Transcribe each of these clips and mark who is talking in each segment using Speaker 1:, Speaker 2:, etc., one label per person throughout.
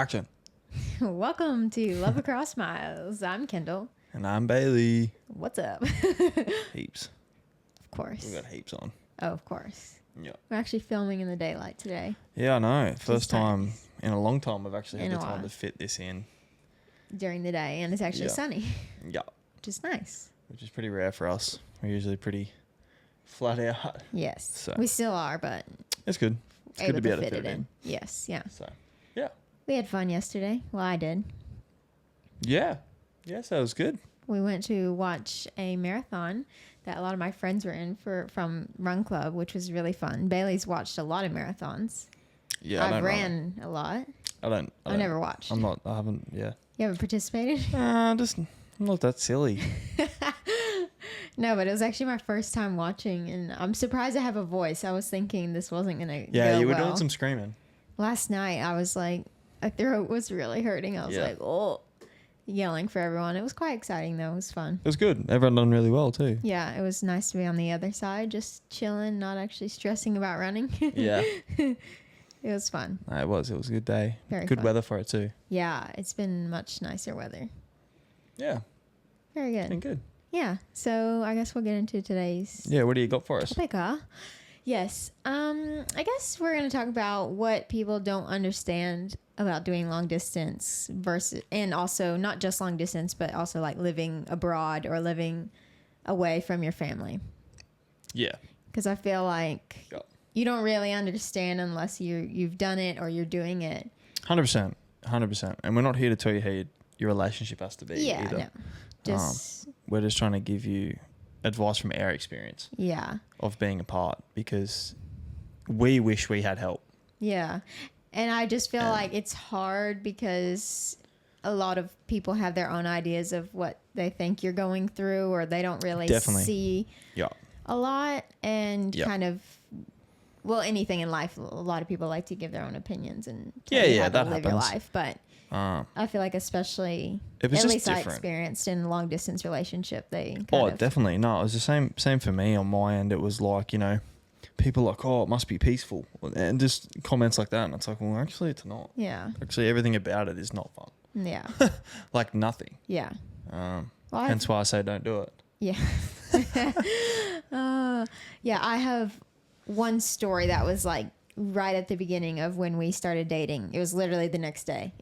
Speaker 1: Action.
Speaker 2: Welcome to Love Across Miles. I'm Kendall.
Speaker 1: And I'm Bailey.
Speaker 2: What's up?
Speaker 1: Heaps.
Speaker 2: Of course.
Speaker 1: We got heaps on.
Speaker 2: Oh, of course.
Speaker 1: Yeah.
Speaker 2: We're actually filming in the daylight today.
Speaker 1: Yeah, I know. First time
Speaker 2: nice.
Speaker 1: in a long time we've actually had
Speaker 2: In
Speaker 1: the
Speaker 2: a
Speaker 1: time
Speaker 2: while.
Speaker 1: to fit this in.
Speaker 2: During the day, and it's actually
Speaker 1: Yeah.
Speaker 2: sunny,
Speaker 1: Yeah.
Speaker 2: which is nice.
Speaker 1: Which is pretty rare for us. We're usually pretty flat out.
Speaker 2: Yes.
Speaker 1: So.
Speaker 2: We still are, but
Speaker 1: It's good. It's good to be able to fit it in.
Speaker 2: Yes, yeah.
Speaker 1: So, yeah.
Speaker 2: We had fun yesterday. Well, I did.
Speaker 1: Yeah. Yes, that was good.
Speaker 2: We went to watch a marathon that a lot of my friends were in from Run Club, which was really fun. Bailey's watched a lot of marathons.
Speaker 1: Yeah,
Speaker 2: I've ran a lot.
Speaker 1: I've
Speaker 2: never watched.
Speaker 1: I haven't, yeah.
Speaker 2: You haven't participated?
Speaker 1: I'm not that silly.
Speaker 2: No, but it was actually my first time watching, and I'm surprised I have a voice. I was thinking this wasn't going to
Speaker 1: Yeah,
Speaker 2: go
Speaker 1: you were
Speaker 2: well.
Speaker 1: doing some screaming.
Speaker 2: Last night, I was like, my throat was really hurting. I was like, oh, yelling for everyone. It was quite exciting, though. It was fun.
Speaker 1: It was good. Everyone done really well, too.
Speaker 2: Yeah, it was nice to be on the other side, just chilling, not actually stressing about running.
Speaker 1: Yeah.
Speaker 2: It was fun.
Speaker 1: It was a good day.
Speaker 2: Very
Speaker 1: good
Speaker 2: fun.
Speaker 1: weather for it, too.
Speaker 2: Yeah, it's been much nicer weather.
Speaker 1: Yeah.
Speaker 2: Very
Speaker 1: Been
Speaker 2: good.
Speaker 1: good.
Speaker 2: Yeah, so I guess we'll get into today's
Speaker 1: Yeah, what do you got for us?
Speaker 2: topic, huh? Yes. I guess we're going to talk about what people don't understand about doing long distance versus, and also not just long distance, but also like living abroad or living away from your family.
Speaker 1: Yeah.
Speaker 2: Because I feel like
Speaker 1: Yeah.
Speaker 2: you don't really understand unless you've done it or you're doing it.
Speaker 1: 100%. 100%. And we're not here to tell you how your relationship has to be
Speaker 2: Yeah,
Speaker 1: either.
Speaker 2: no. Just,
Speaker 1: We're just trying to give you advice from our experience
Speaker 2: yeah.
Speaker 1: of being apart because we wish we had help.
Speaker 2: Yeah. And I just feel like it's hard because a lot of people have their own ideas of what they think you're going through, or they don't really see
Speaker 1: Yeah.
Speaker 2: a lot, and
Speaker 1: Yeah.
Speaker 2: kind of, well, anything in life, a lot of people like to give their own opinions and tell
Speaker 1: Yeah,
Speaker 2: you
Speaker 1: yeah,
Speaker 2: how to
Speaker 1: that
Speaker 2: live your
Speaker 1: happens.
Speaker 2: life. But
Speaker 1: Uh,
Speaker 2: I feel like especially,
Speaker 1: It was
Speaker 2: at
Speaker 1: just
Speaker 2: least I
Speaker 1: different.
Speaker 2: experienced in a long distance relationship, they kind
Speaker 1: oh,
Speaker 2: of,
Speaker 1: definitely. No, it was the same for me on my end. It was like, people are like, oh, it must be peaceful. And just comments like that. And it's like, well, actually, it's not.
Speaker 2: yeah.
Speaker 1: Actually, everything about it is not fun.
Speaker 2: Yeah.
Speaker 1: Like nothing.
Speaker 2: Yeah. Well,
Speaker 1: Hence why I say don't do it.
Speaker 2: Yeah. Yeah, I have one story that was like right at the beginning of when we started dating. It was literally the next day.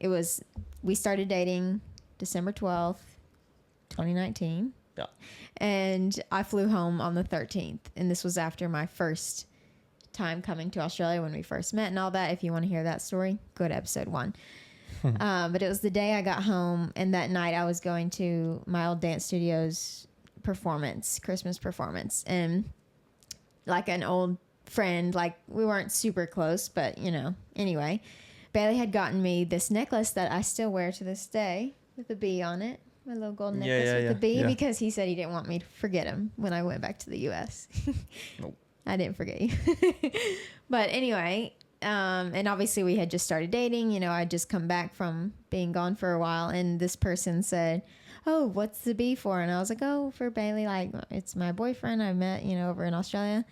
Speaker 2: We started dating December 12th, 2019.
Speaker 1: Yeah.
Speaker 2: And I flew home on the 13th. And this was after my first time coming to Australia when we first met and all that. If you want to hear that story, go to episode 1. But it was the day I got home, and that night I was going to my old dance studio's Christmas performance. And like an old friend, like we weren't super close, but anyway, Bailey had gotten me this necklace that I still wear to this day with a bee on it. My little gold necklace with a bee, because he said he didn't want me to forget him when I went back to the U.S.
Speaker 1: Nope.
Speaker 2: I didn't forget you. But anyway, and obviously we had just started dating. I'd just come back from being gone for a while, and this person said, oh, what's the bee for? And I was like, oh, for Bailey. Like, it's my boyfriend I met, over in Australia.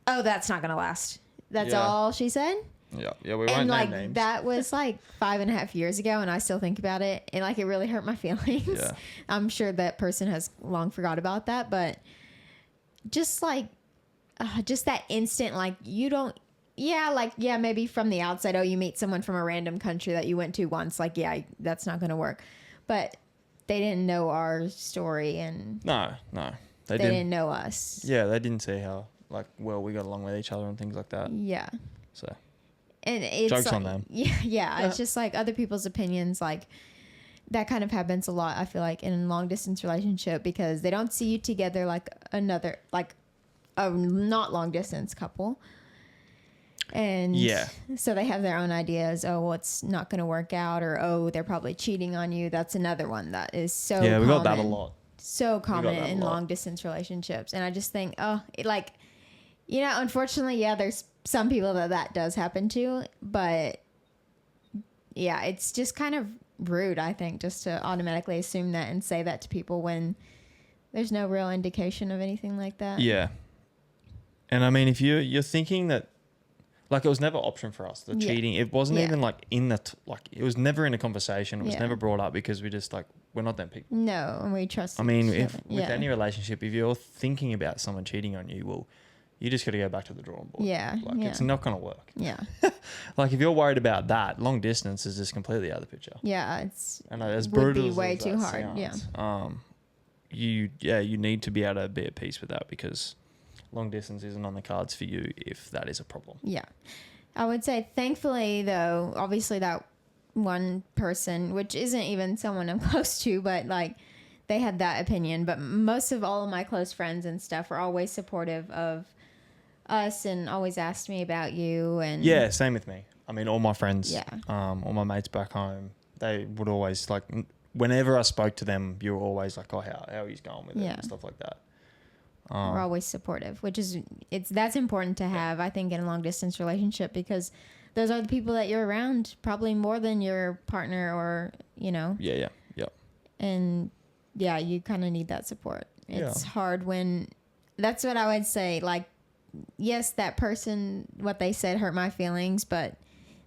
Speaker 2: Oh, that's not going to last. That's all she said.
Speaker 1: Yeah. Yeah. We
Speaker 2: And
Speaker 1: won't
Speaker 2: like
Speaker 1: name names.
Speaker 2: that was like 5.5 years ago, and I still think about it, and like it really hurt my feelings.
Speaker 1: Yeah.
Speaker 2: I'm sure that person has long forgot about that, but just like just that instant, like you don't, maybe from the outside, you meet someone from a random country that you went to once, like that's not going to work, but they didn't know our story, and
Speaker 1: No,
Speaker 2: they didn't know us.
Speaker 1: Yeah, they didn't see how we got along with each other and things like that.
Speaker 2: Yeah.
Speaker 1: So.
Speaker 2: And it's
Speaker 1: Joke's
Speaker 2: like,
Speaker 1: on them.
Speaker 2: Yeah. It's just like other people's opinions, like that kind of happens a lot, I feel like, in a long distance relationship, because they don't see you together like a not long distance couple. And so they have their own ideas. Oh, well, it's not going to work out, or oh, they're probably cheating on you. That's another one that is so common.
Speaker 1: We got that a lot.
Speaker 2: So common in long distance relationships. And I just think, unfortunately, there's some people that does happen to, but yeah, it's just kind of rude, I think, just to automatically assume that and say that to people when there's no real indication of anything like that.
Speaker 1: Yeah. And I mean, if you're thinking that, Like, it was never an option for us. The
Speaker 2: Yeah.
Speaker 1: cheating, it wasn't
Speaker 2: Yeah.
Speaker 1: even like like, it was never in a conversation. It was
Speaker 2: Yeah.
Speaker 1: never brought up because we just like, we're not them people.
Speaker 2: No, and we trust
Speaker 1: I mean,
Speaker 2: each
Speaker 1: if
Speaker 2: other.
Speaker 1: with
Speaker 2: Yeah.
Speaker 1: any relationship, if you're thinking about someone cheating on you, well, you just got to go back to the drawing board.
Speaker 2: Yeah.
Speaker 1: Like,
Speaker 2: Yeah.
Speaker 1: it's not going to work.
Speaker 2: Yeah.
Speaker 1: Like, if you're worried about that, long distance is just completely out of the picture.
Speaker 2: Yeah. It's
Speaker 1: And as
Speaker 2: would
Speaker 1: brutal
Speaker 2: be
Speaker 1: as
Speaker 2: way
Speaker 1: that
Speaker 2: too hard.
Speaker 1: sounds,
Speaker 2: Yeah.
Speaker 1: you need to be able to be at peace with that, because long distance isn't on the cards for you if that is a problem.
Speaker 2: Yeah. I would say, thankfully, though, obviously that one person, which isn't even someone I'm close to, but like they had that opinion. But most of all of my close friends and stuff were always supportive of us and always asked me about you. And
Speaker 1: Yeah, same with me. I mean, all my friends,
Speaker 2: Yeah.
Speaker 1: all my mates back home, they would always like, whenever I spoke to them, you were always like, oh, how are you going with it
Speaker 2: Yeah.
Speaker 1: and stuff like that.
Speaker 2: we're always supportive, which is that's important to have, I think, in a long distance relationship, because those are the people that you're around probably more than your partner or,
Speaker 1: Yeah.
Speaker 2: and yeah, you kind of need that support. It's
Speaker 1: Yeah.
Speaker 2: hard when that's what I would say. Like, yes, that person, what they said hurt my feelings, but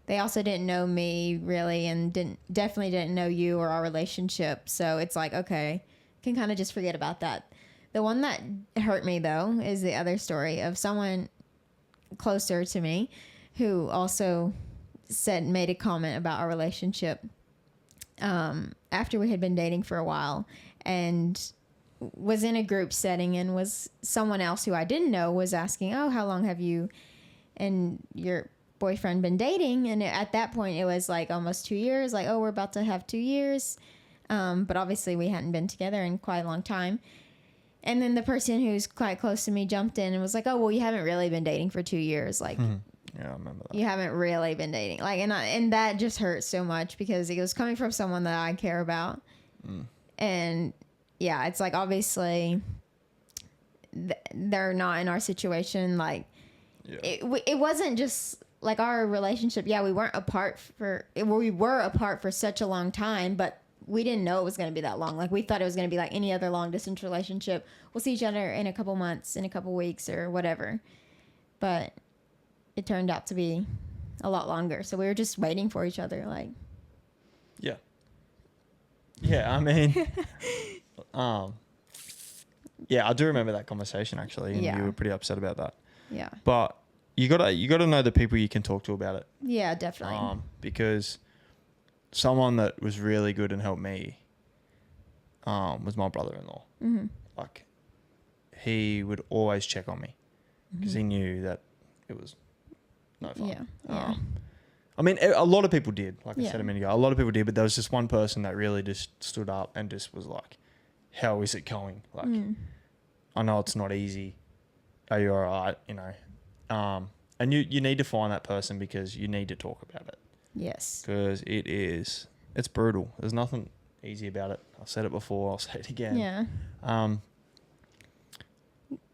Speaker 2: they also didn't know me really and definitely didn't know you or our relationship. So it's like, okay, can kind of just forget about that. The one that hurt me, though, is the other story of someone closer to me who also made a comment about our relationship after we had been dating for a while, and was in a group setting, and was someone else who I didn't know was asking, oh, how long have you and your boyfriend been dating? And at that point it was like almost 2 years, like, oh, we're about to have 2 years. But obviously we hadn't been together in quite a long time. And then the person who's quite close to me jumped in and was like, oh, well, you haven't really been dating for 2 years. Like,
Speaker 1: Yeah, I remember that.
Speaker 2: you haven't really been dating. Like, and that just hurts so much because it was coming from someone that I care about. And yeah, it's like, obviously they're not in our situation. Like, it wasn't just like our relationship. Yeah, we were apart for such a long time, but we didn't know it was going to be that long. Like, we thought it was going to be like any other long distance relationship. We'll see each other in a couple months, in a couple weeks, or whatever. But it turned out to be a lot longer. So we were just waiting for each other. Like,
Speaker 1: Yeah, I mean, yeah, I do remember that conversation actually, and
Speaker 2: Yeah.
Speaker 1: you were pretty upset about that.
Speaker 2: yeah.
Speaker 1: But you gotta know the people you can talk to about it.
Speaker 2: Yeah, definitely.
Speaker 1: Because someone that was really good and helped me was my brother-in-law.
Speaker 2: Mm-hmm.
Speaker 1: Like, he would always check on me because he knew that it was no fun.
Speaker 2: Yeah. Yeah.
Speaker 1: I mean, a lot of people did, like I
Speaker 2: Yeah.
Speaker 1: said a minute ago. A lot of people did, but there was just one person that really just stood up and just was like, how is it going? Like, I know it's not easy. Are you all right? And you need to find that person because you need to talk about it.
Speaker 2: Yes.
Speaker 1: Because it's brutal. There's nothing easy about it. I've said it before. I'll say it again.
Speaker 2: Yeah.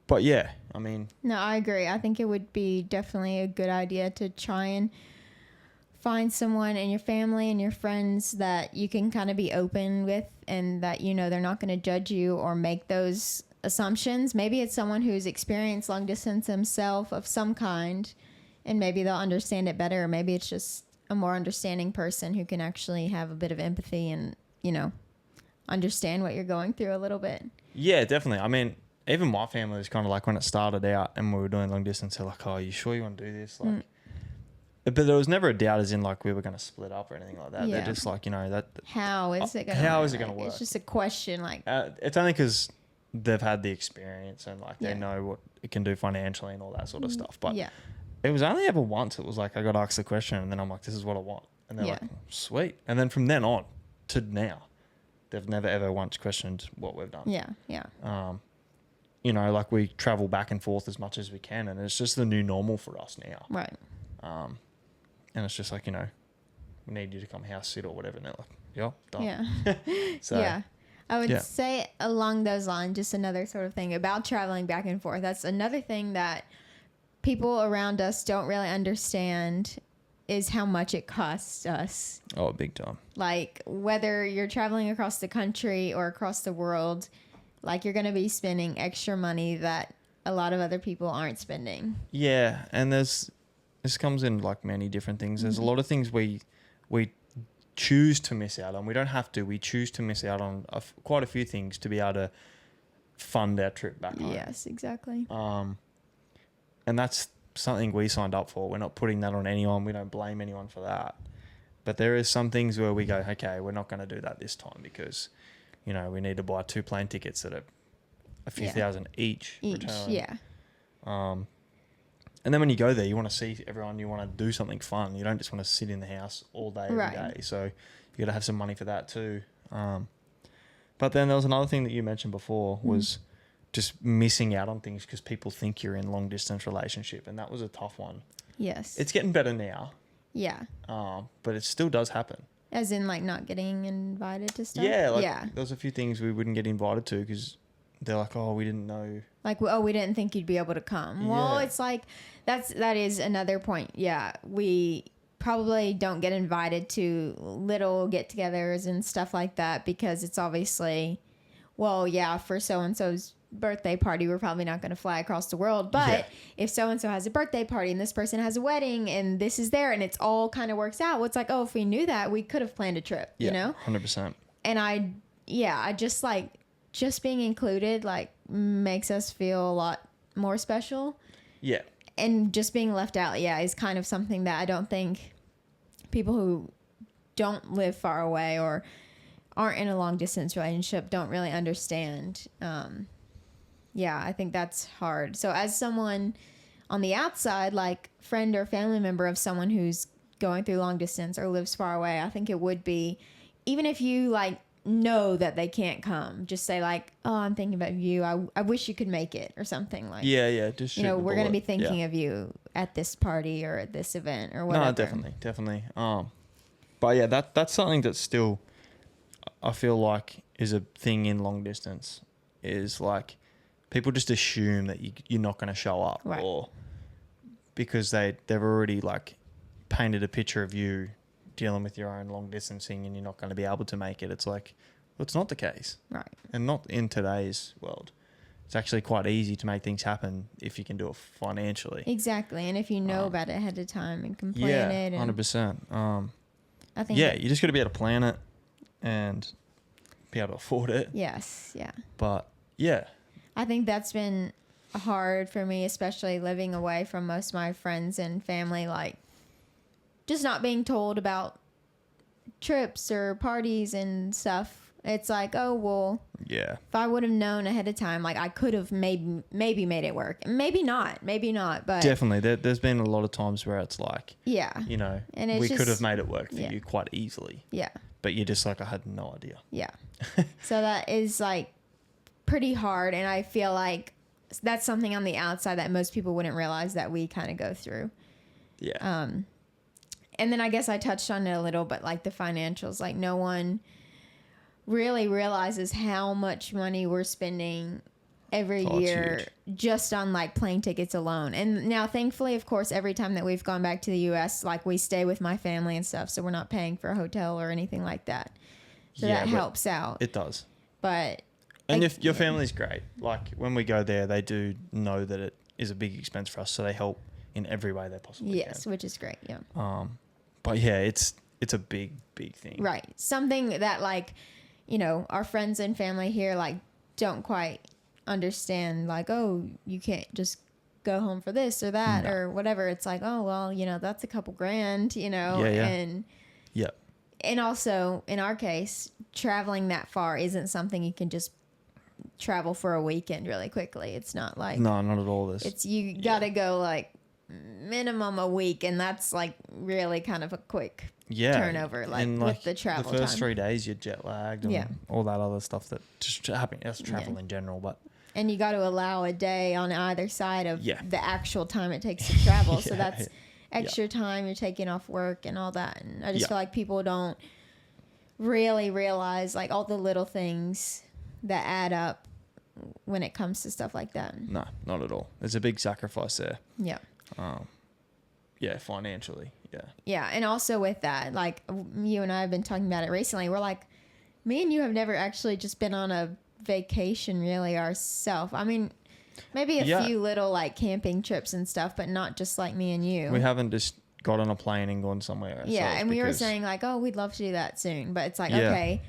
Speaker 1: But yeah, I mean,
Speaker 2: No, I agree. I think it would be definitely a good idea to try and find someone in your family and your friends that you can kind of be open with, and that they're not going to judge you or make those assumptions. Maybe it's someone who's experienced long distance themselves of some kind, and maybe they'll understand it better. Or maybe it's just a more understanding person who can actually have a bit of empathy and, understand what you're going through a little bit.
Speaker 1: yeah, definitely. I mean, even my family was kind of like, when it started out and we were doing long distance, they're like, oh, are you sure you want to do this? Like, but there was never a doubt as in like we were going to split up or anything like that.
Speaker 2: Yeah.
Speaker 1: They're just like, that.
Speaker 2: How is it going to work?
Speaker 1: work?
Speaker 2: It's just a question. Like,
Speaker 1: It's only because they've had the experience and like they
Speaker 2: Yeah.
Speaker 1: know what it can do financially and all that sort of stuff. But
Speaker 2: yeah.
Speaker 1: it was only ever once. It was like I got asked the question and then I'm like, this is what I want. And they're
Speaker 2: Yeah.
Speaker 1: like, sweet. And then from then on to now, they've never ever once questioned what we've done.
Speaker 2: Yeah. Yeah.
Speaker 1: Like we travel back and forth as much as we can, and it's just the new normal for us now.
Speaker 2: Right.
Speaker 1: And it's just like, we need you to come house sit or whatever. And they're like, yeah, done.
Speaker 2: Yeah.
Speaker 1: So,
Speaker 2: yeah. I would
Speaker 1: yeah.
Speaker 2: say along those lines, just another sort of thing about traveling back and forth. That's another thing that people around us don't really understand, is how much it costs us.
Speaker 1: Oh, big time.
Speaker 2: Like, whether you're traveling across the country or across the world, like, you're going to be spending extra money that a lot of other people aren't spending.
Speaker 1: Yeah. And there's this comes in like many different things. There's a lot of things we choose to miss out on. We don't have to. We choose to miss out on quite a few things to be able to fund our trip back home.
Speaker 2: Yes, exactly.
Speaker 1: And that's something we signed up for. We're not putting that on anyone. We don't blame anyone for that. But there is some things where we go, okay, we're not going to do that this time because, you know, we need to buy 2 plane tickets that are a few thousand each. Return.
Speaker 2: Yeah.
Speaker 1: And then when you go there, you want to see everyone. You want to do something fun. You don't just want to sit in the house all day, every day. So you got to have some money for that too. But then there was another thing that you mentioned before was just missing out on things because people think you're in long distance relationship, and that was a tough one.
Speaker 2: Yes.
Speaker 1: It's getting better now.
Speaker 2: Yeah.
Speaker 1: But it still does happen.
Speaker 2: As in, like, not getting invited to stuff?
Speaker 1: Yeah. Like, there was a few things we wouldn't get invited to because they're like, oh, we didn't know.
Speaker 2: Like, oh, we didn't think you'd be able to come. Well,
Speaker 1: Yeah.
Speaker 2: it's like, that is another point. Yeah. We probably don't get invited to little get-togethers and stuff like that because it's obviously, well, yeah, for so-and-so's birthday party, we're probably not going to fly across the world. But if so-and-so has a birthday party and this person has a wedding and this is there and it's all kind of works out, well, it's like, oh, if we knew that, we could have planned a trip, you know?
Speaker 1: 100%.
Speaker 2: And I just like, just being included, like, makes us feel a lot more special.
Speaker 1: Yeah.
Speaker 2: And just being left out, is kind of something that I don't think people who don't live far away or aren't in a long distance relationship don't really understand. I think that's hard. So as someone on the outside, like friend or family member of someone who's going through long distance or lives far away, I think it would be, even if you like know that they can't come, just say like, oh, I'm thinking about you. I wish you could make it or something like.
Speaker 1: Yeah. Just,
Speaker 2: you know, we're going to be thinking of you at this party or at this event or whatever.
Speaker 1: No, definitely. But yeah, that's something that's still, I feel like is a thing in long distance is like people just assume that you're not going to show up or because they've already like painted a picture of you dealing with your own long distancing and you're not going to be able to make it. It's like, well, it's not the case.
Speaker 2: Right.
Speaker 1: And not in today's world. It's actually quite easy to make things happen if you can do it financially.
Speaker 2: Exactly. And if you know about it ahead of time and can plan it.
Speaker 1: Yeah, 100%.
Speaker 2: I think.
Speaker 1: Yeah, you just got to be able to plan it and be able to afford it.
Speaker 2: Yes. Yeah.
Speaker 1: But yeah.
Speaker 2: I think that's been hard for me, especially living away from most of my friends and family, like just not being told about trips or parties and stuff. It's like, oh, well,
Speaker 1: yeah.
Speaker 2: If I would have known ahead of time, like I could have maybe made it work. Maybe not, but
Speaker 1: definitely. There's been a lot of times where it's like,
Speaker 2: yeah,
Speaker 1: you know,
Speaker 2: and
Speaker 1: we could have made it work for you quite easily.
Speaker 2: Yeah.
Speaker 1: But you're just like, I had no idea.
Speaker 2: Yeah. So that is like pretty hard. And I feel like that's something on the outside that most people wouldn't realize that we kind of go through.
Speaker 1: Yeah.
Speaker 2: And then I guess I touched on it a little, but like the financials, like no one really realizes how much money we're spending every year just on like plane tickets alone. And now thankfully, of course, every time that we've gone back to the US, like we stay with my family and stuff. So we're not paying for a hotel or anything like that. So that helps out.
Speaker 1: It does.
Speaker 2: But.
Speaker 1: And like, your family's great. Like when we go there, they do know that it is a big expense for us. So they help in every way they possibly can.
Speaker 2: Yes, which is great. Yeah.
Speaker 1: But yeah, it's a big thing.
Speaker 2: Right. Something that like, you know, our friends and family here like don't quite understand, like, oh, you can't just go home for this or that or whatever. It's like, oh, well, you know, that's a couple grand, you know.
Speaker 1: Yeah.
Speaker 2: And also in our case, traveling that far isn't something you can just travel for a weekend really quickly. It's not like
Speaker 1: no, not at all.
Speaker 2: It's you gotta go like minimum a week, and that's like really kind of a quick turnover, like with the travel
Speaker 1: the first
Speaker 2: time.
Speaker 1: 3 days you're jet lagged and all that other stuff that just happens. That's travel in general, but
Speaker 2: and you got to allow a day on either side of the actual time it takes to travel. So that's extra time you're taking off work and all that. And I just feel like people don't really realize like all the little things that add up when it comes to stuff like that.
Speaker 1: No, not at all. There's a big sacrifice there.
Speaker 2: Yeah.
Speaker 1: Financially. Yeah.
Speaker 2: Yeah. And also with that, like you and I have been talking about it recently. We're like, me and you have never actually just been on a vacation really ourselves. I mean, Maybe a few little like camping trips and stuff, but not just like me and you.
Speaker 1: We haven't just got on a plane and gone somewhere.
Speaker 2: Yeah, and we were saying like, oh, we'd love to do that soon, but it's like, okay,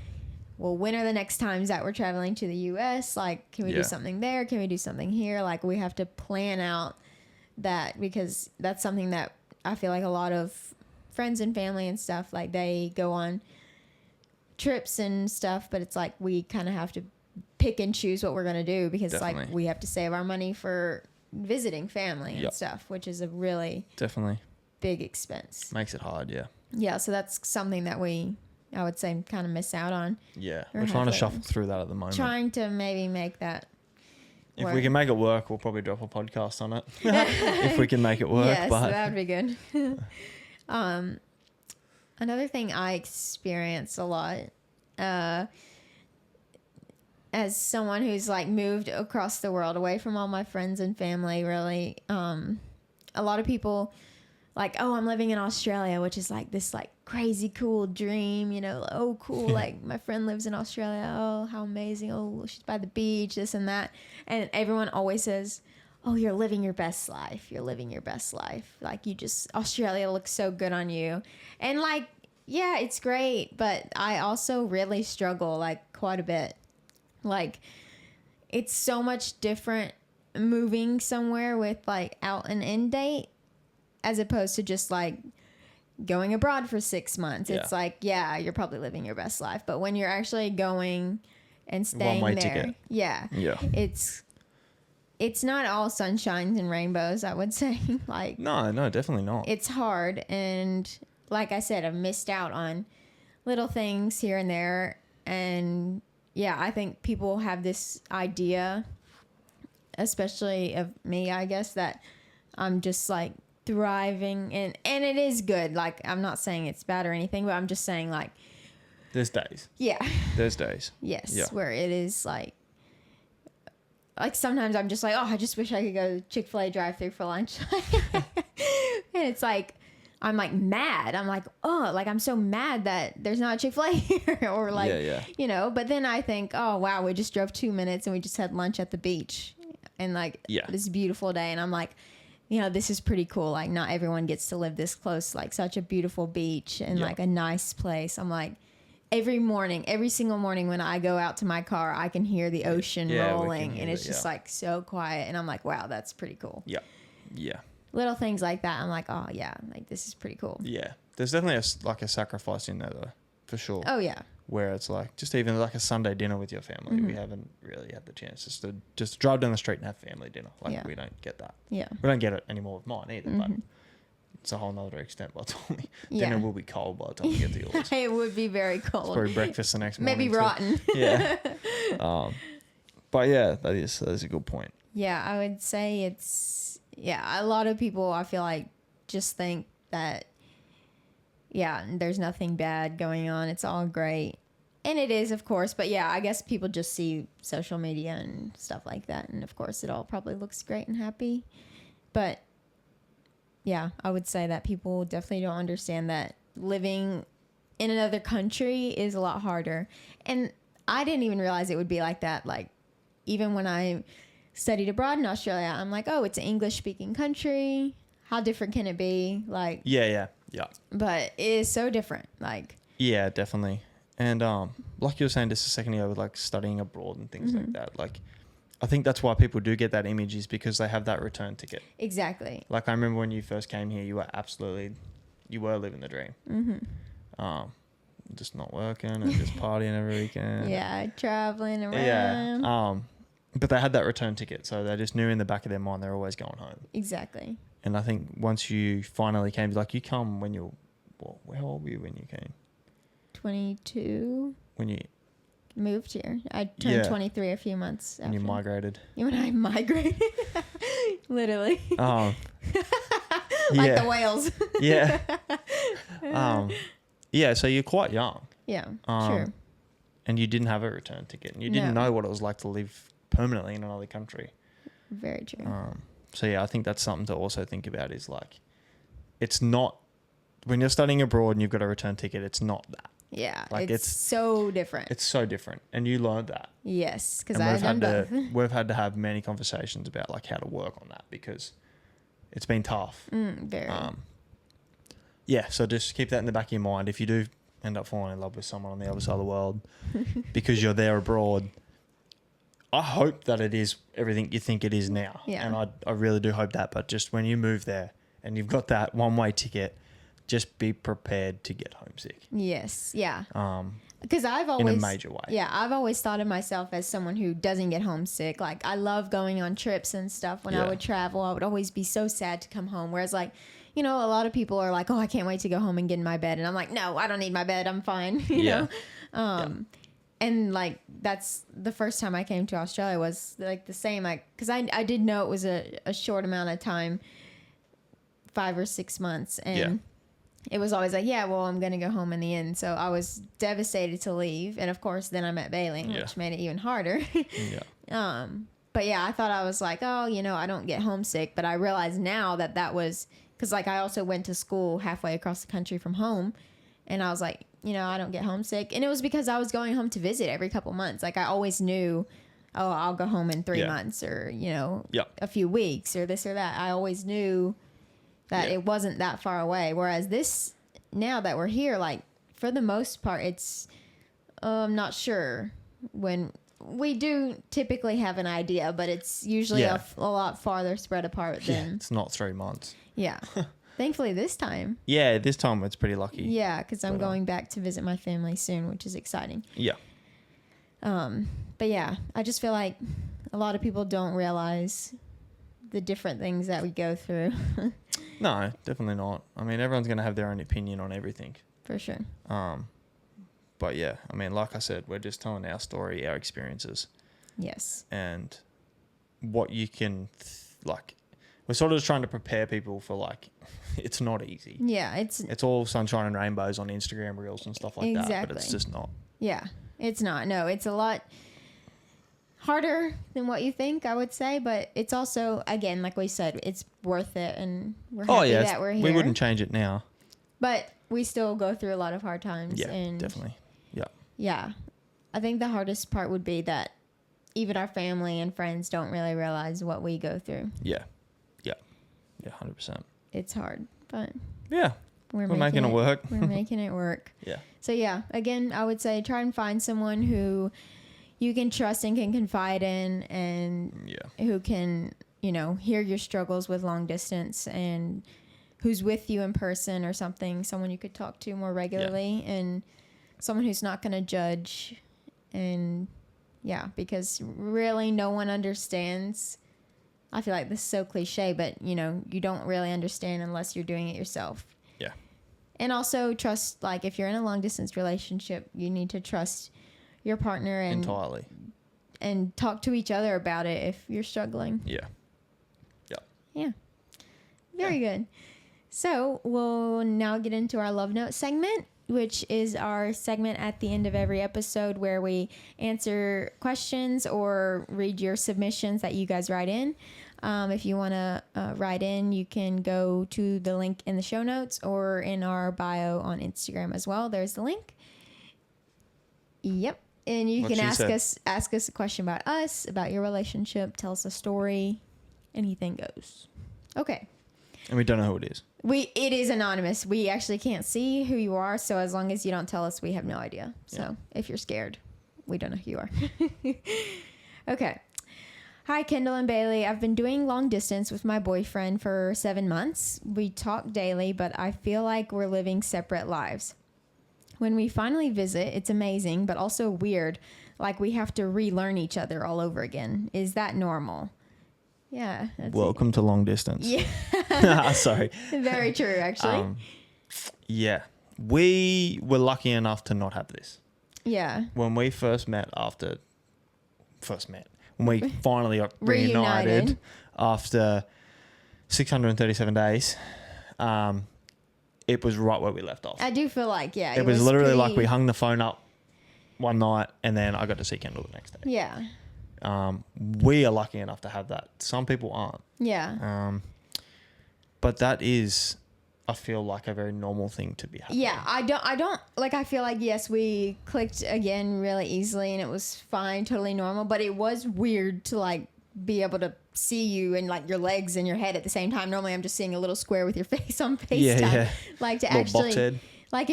Speaker 2: well, when are the next times that we're traveling to the U.S.? Like, can we do something there? Can we do something here? Like, we have to plan out that, because that's something that I feel like a lot of friends and family and stuff, like they go on trips and stuff, but it's like we kind of have to pick and choose what we're going to do, because
Speaker 1: Definitely.
Speaker 2: like we have to save our money for visiting family and stuff, which is a really big expense.
Speaker 1: Makes it hard.
Speaker 2: Yeah, so that's something that I would say kind of miss out on.
Speaker 1: We're trying to shuffle through that at the moment,
Speaker 2: trying to maybe make that
Speaker 1: work. If we can make it work, we'll probably drop a podcast on it. If we can make it work.
Speaker 2: Yes,
Speaker 1: but
Speaker 2: that would be good. Another thing I experience a lot, as someone who's like moved across the world away from all my friends and family, really, a lot of people like, oh, I'm living in Australia, which is like this like crazy cool dream, you know, oh, cool. Like my friend lives in Australia. Oh, how amazing. Oh, she's by the beach, this and that. And everyone always says, oh, you're living your best life. You're living your best life. Like Australia looks so good on you. And like, yeah, it's great. But I also really struggle like quite a bit. Like it's so much different moving somewhere with like out and in date as opposed to just like going abroad for 6 months. It's like, yeah, you're probably living your best life. But when you're actually going and staying
Speaker 1: one-way
Speaker 2: there,
Speaker 1: ticket.
Speaker 2: It's not all sunshines and rainbows, I would say. Like
Speaker 1: no, definitely not.
Speaker 2: It's hard, and like I said, I've missed out on little things here and there. And yeah, I think people have this idea, especially of me, I guess, that I'm just like thriving, and it is good. Like I'm not saying it's bad or anything, but I'm just saying like
Speaker 1: there's days.
Speaker 2: Yeah.
Speaker 1: There's days.
Speaker 2: Yes, where it is like sometimes I'm just like, oh, I just wish I could go Chick-fil-A drive-thru for lunch. And it's like, I'm like mad. I'm like, oh, like I'm so mad that there's not a Chick-fil-A here. Or like, you know, but then I think, oh, wow, we just drove 2 minutes and we just had lunch at the beach. And like, this beautiful day. And I'm like, you know, this is pretty cool. Like not everyone gets to live this close, like such a beautiful beach and like a nice place. I'm like, every single morning when I go out to my car, I can hear the ocean rolling, and it's just like so quiet. And I'm like, wow, that's pretty cool. Yeah. Little things like that. I'm like, oh yeah, like this is pretty cool.
Speaker 1: Yeah. There's definitely a sacrifice in there though, for sure.
Speaker 2: Oh yeah.
Speaker 1: Where it's like, just even like a Sunday dinner with your family, we haven't really had the chance just drive down the street and have family dinner. Like we don't get that.
Speaker 2: Yeah.
Speaker 1: We don't get it anymore with mine either, but it's a whole nother extent by the time dinner will be cold by the time we get to yours.
Speaker 2: It would be very cold.
Speaker 1: It's probably breakfast the next morning.
Speaker 2: Maybe rotten.
Speaker 1: Yeah. But yeah, that is a good point.
Speaker 2: Yeah, I would say it's, a lot of people I feel like just think that, there's nothing bad going on. It's all great. And it is, of course. But yeah, I guess people just see social media and stuff like that. And of course, it all probably looks great and happy. But yeah, I would say that people definitely don't understand that living in another country is a lot harder. And I didn't even realize it would be like that. Like, even when I studied abroad in Australia, I'm like, oh, it's an English-speaking country. How different can it be? Like,
Speaker 1: yeah.
Speaker 2: But it is so different. Like,
Speaker 1: yeah, definitely. And like you were saying just a second ago with like studying abroad and things like that, like I think that's why people do get that image, is because they have that return ticket.
Speaker 2: Exactly.
Speaker 1: Like I remember when you first came here, you were living the dream. Just not working and just partying every weekend.
Speaker 2: Yeah, traveling around.
Speaker 1: Yeah. But they had that return ticket, so they just knew in the back of their mind they're always going home.
Speaker 2: Exactly.
Speaker 1: And I think once you finally came, like you come when you're, how old were you when you came?
Speaker 2: 22.
Speaker 1: When you
Speaker 2: moved here, I turned 23 a few months after.
Speaker 1: When you migrated.
Speaker 2: When I migrated, literally.
Speaker 1: Yeah.
Speaker 2: The whales.
Speaker 1: Yeah. Yeah. So you're quite young.
Speaker 2: Yeah. Sure.
Speaker 1: And you didn't have a return ticket, and you didn't know what it was like to live permanently in another country.
Speaker 2: Very true.
Speaker 1: So yeah, I think that's something to also think about, is like, it's not, when you're studying abroad and you've got a return ticket, it's not that.
Speaker 2: Yeah.
Speaker 1: Like,
Speaker 2: it's so different.
Speaker 1: It's so different. And you learned that.
Speaker 2: Yes. Because
Speaker 1: And
Speaker 2: I've done both.
Speaker 1: we've had to have many conversations about like how to work on that, because it's been tough.
Speaker 2: Very.
Speaker 1: Yeah. So just keep that in the back of your mind. If you do end up falling in love with someone on the other side of the world because you're there abroad, I hope that it is everything you think it is now.
Speaker 2: Yeah.
Speaker 1: And I really do hope that. But just when you move there and you've got that one-way ticket, just be prepared to get homesick.
Speaker 2: Yes. Yeah. Because I've
Speaker 1: In
Speaker 2: always,
Speaker 1: a major way.
Speaker 2: yeah, I've always thought of myself as someone who doesn't get homesick. Like, I love going on trips and stuff. When I would travel, I would always be so sad to come home. Whereas, like, you know, a lot of people are like, oh, I can't wait to go home and get in my bed. And I'm like, no, I don't need my bed. I'm fine. you know? And like, that's the first time I came to Australia was like the same, like, because I did know it was a short amount of time, 5 or 6 months. And it was always like, yeah, well, I'm going to go home in the end. So I was devastated to leave. And of course, then I met Bailey, which made it even harder. But yeah, I thought I was like, oh, you know, I don't get homesick. But I realized now that that was because, like, I also went to school halfway across the country from home. And I was like, you know, I don't get homesick. And it was because I was going home to visit every couple months. Like, I always knew, oh, I'll go home in 3 months or, you know, a few weeks or this or that. I always knew that it wasn't that far away. Whereas this, now that we're here, like, for the most part, it's, I'm not sure when we do typically have an idea, but it's usually a lot farther spread apart than.
Speaker 1: It's not 3 months.
Speaker 2: Yeah. Thankfully this time.
Speaker 1: Yeah, this time it's pretty lucky.
Speaker 2: Yeah, because I'm going back to visit my family soon, which is exciting.
Speaker 1: Yeah.
Speaker 2: But yeah, I just feel like a lot of people don't realize the different things that we go through.
Speaker 1: No, definitely not. I mean, everyone's going to have their own opinion on everything.
Speaker 2: For sure.
Speaker 1: But yeah, I mean, like I said, we're just telling our story, our experiences.
Speaker 2: Yes.
Speaker 1: And what you can, like, we're sort of just trying to prepare people for, like, it's not easy.
Speaker 2: Yeah,
Speaker 1: it's all sunshine and rainbows on Instagram Reels and stuff like that, but it's just not.
Speaker 2: Yeah, it's not. No, it's a lot harder than what you think, I would say, but it's also, again, like we said, it's worth it, and we're happy that we're here.
Speaker 1: We wouldn't change it now.
Speaker 2: But we still go through a lot of hard times.
Speaker 1: Yeah,
Speaker 2: and
Speaker 1: definitely. Yeah.
Speaker 2: Yeah. I think the hardest part would be that even our family and friends don't really realize what we go through.
Speaker 1: Yeah. 100%.
Speaker 2: It's hard, but
Speaker 1: yeah, we're making it work.
Speaker 2: We're making it work.
Speaker 1: Yeah.
Speaker 2: So yeah, again, I would say try and find someone who you can trust and can confide in, and who can, you know, hear your struggles with long distance, and who's with you in person or something, someone you could talk to more regularly, and someone who's not going to judge. And because really no one understands. I feel like this is so cliche, but, you know, you don't really understand unless you're doing it yourself.
Speaker 1: Yeah.
Speaker 2: And also trust, like, if you're in a long distance relationship, you need to trust your partner
Speaker 1: entirely,
Speaker 2: and talk to each other about it if you're struggling.
Speaker 1: Yeah.
Speaker 2: Very good. So we'll now get into our love note segment, which is our segment at the end of every episode where we answer questions or read your submissions that you guys write in. If you want to write in, you can go to the link in the show notes or in our bio on Instagram as well. There's the link. Yep. And you can ask us a question about us, about your relationship, tell us a story. Anything goes. Okay.
Speaker 1: And we don't know who it is.
Speaker 2: It is anonymous. We actually can't see who you are, so as long as you don't tell us, we have no idea. So if you're scared, we don't know who you are. Okay. Hi, Kendall and Bailey. I've been doing long distance with my boyfriend for 7 months. We talk daily, but I feel like we're living separate lives. When we finally visit, it's amazing, but also weird. Like we have to relearn each other all over again. Is that normal? Yeah.
Speaker 1: Welcome to long distance.
Speaker 2: Yeah.
Speaker 1: Sorry.
Speaker 2: Very true, actually.
Speaker 1: Yeah. We were lucky enough to not have this.
Speaker 2: Yeah.
Speaker 1: When we when we finally got reunited after 637 days, it was right where we left off.
Speaker 2: I do feel like,
Speaker 1: it was literally like we hung the phone up one night and then I got to see Kendall the next day.
Speaker 2: Yeah.
Speaker 1: We are lucky enough to have that. Some people aren't.
Speaker 2: Yeah.
Speaker 1: But that is I feel like a very normal thing to be happening.
Speaker 2: Yeah, I don't like, I feel like, yes, we clicked again really easily and it was fine, totally normal, but it was weird to like be able to see you and like your legs and your head at the same time. Normally I'm just seeing a little square with your face on FaceTime.
Speaker 1: Yeah.
Speaker 2: Like to
Speaker 1: Little box
Speaker 2: actually,
Speaker 1: head.
Speaker 2: like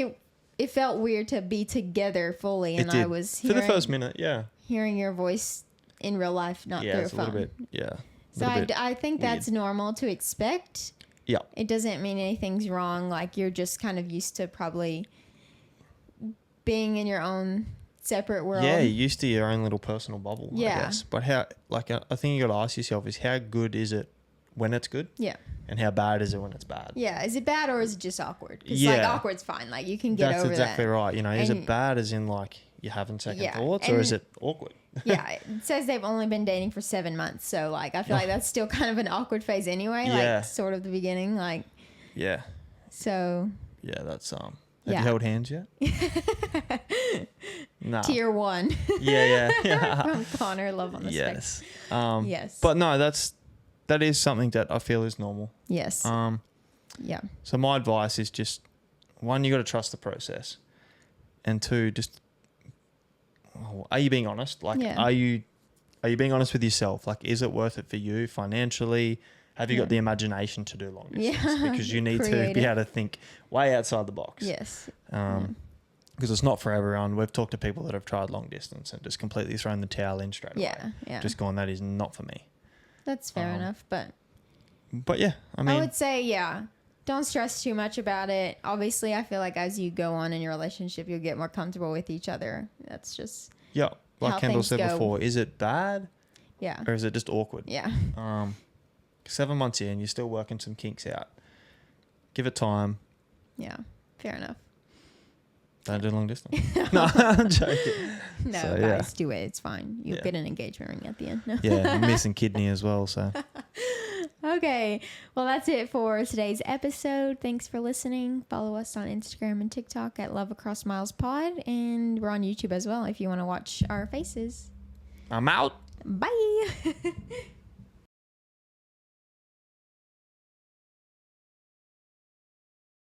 Speaker 2: it felt weird to be together fully, and
Speaker 1: It did.
Speaker 2: I was
Speaker 1: For the first minute, yeah.
Speaker 2: hearing your voice in real life, not
Speaker 1: Yeah,
Speaker 2: through
Speaker 1: it's
Speaker 2: a
Speaker 1: a
Speaker 2: phone.
Speaker 1: little bit, yeah.
Speaker 2: So I think that's normal to expect.
Speaker 1: Yeah.
Speaker 2: It doesn't mean anything's wrong. Like, you're just kind of used to probably being in your own separate world.
Speaker 1: Yeah, you're used to your own little personal bubble,
Speaker 2: Yeah.
Speaker 1: I guess. But how, like, I think you got to ask yourself is how good is it when it's good?
Speaker 2: Yeah.
Speaker 1: And how bad is it when it's bad?
Speaker 2: Yeah. Is it bad or is it just awkward? Because like
Speaker 1: Yeah.
Speaker 2: awkward's fine. Like, you can get
Speaker 1: That's
Speaker 2: over
Speaker 1: exactly
Speaker 2: that.
Speaker 1: right. You know, is it
Speaker 2: And-
Speaker 1: bad as in like you're having second
Speaker 2: Yeah,
Speaker 1: thoughts, or
Speaker 2: and-
Speaker 1: is it awkward?
Speaker 2: Yeah. It says they've only been dating for 7 months. So like, I feel like that's still kind of an awkward phase anyway.
Speaker 1: Yeah.
Speaker 2: Like, sort of the beginning. Like,
Speaker 1: Yeah.
Speaker 2: so.
Speaker 1: Yeah, that's Have
Speaker 2: Yeah.
Speaker 1: you held hands yet? No.
Speaker 2: Tier 1
Speaker 1: Yeah.
Speaker 2: from Connor, love on the spectrum.
Speaker 1: Yes.
Speaker 2: Yes.
Speaker 1: But no, that is something that I feel is normal.
Speaker 2: Yes. Yeah.
Speaker 1: So my advice is just, one, you got to trust the process, and two, just, are you being honest? Like,
Speaker 2: Yeah.
Speaker 1: are you being honest with yourself? Like, is it worth it for you financially? Have you got the imagination to do long distance?
Speaker 2: Yeah.
Speaker 1: Because you need to
Speaker 2: Creative.
Speaker 1: be able to think way outside the box.
Speaker 2: Yes.
Speaker 1: Because it's not for everyone. We've talked to people that have tried long distance and just completely thrown the towel in straight away.
Speaker 2: Yeah.
Speaker 1: Just gone, that is not for me.
Speaker 2: That's fair enough.
Speaker 1: But yeah, I
Speaker 2: I
Speaker 1: mean,
Speaker 2: would say, yeah, don't stress too much about it. Obviously, I feel like as you go on in your relationship, you'll get more comfortable with each other. That's just,
Speaker 1: yeah, like
Speaker 2: how
Speaker 1: Kendall
Speaker 2: things
Speaker 1: said
Speaker 2: go.
Speaker 1: before, is it bad
Speaker 2: yeah.
Speaker 1: or is it just awkward?
Speaker 2: Yeah.
Speaker 1: 7 months in, you're still working some kinks out. Give it time.
Speaker 2: Yeah. Fair enough.
Speaker 1: Don't do long distance. No, I'm joking.
Speaker 2: No,
Speaker 1: So,
Speaker 2: guys, do it. It's fine. You'll
Speaker 1: Yeah.
Speaker 2: get an engagement ring at the end. No.
Speaker 1: Yeah, I'm missing kidney as well. So
Speaker 2: Okay. Well, that's it for today's episode. Thanks for listening. Follow us on Instagram and TikTok at Love Across Miles Pod. And we're on YouTube as well if you want to watch our faces.
Speaker 1: I'm out.
Speaker 2: Bye.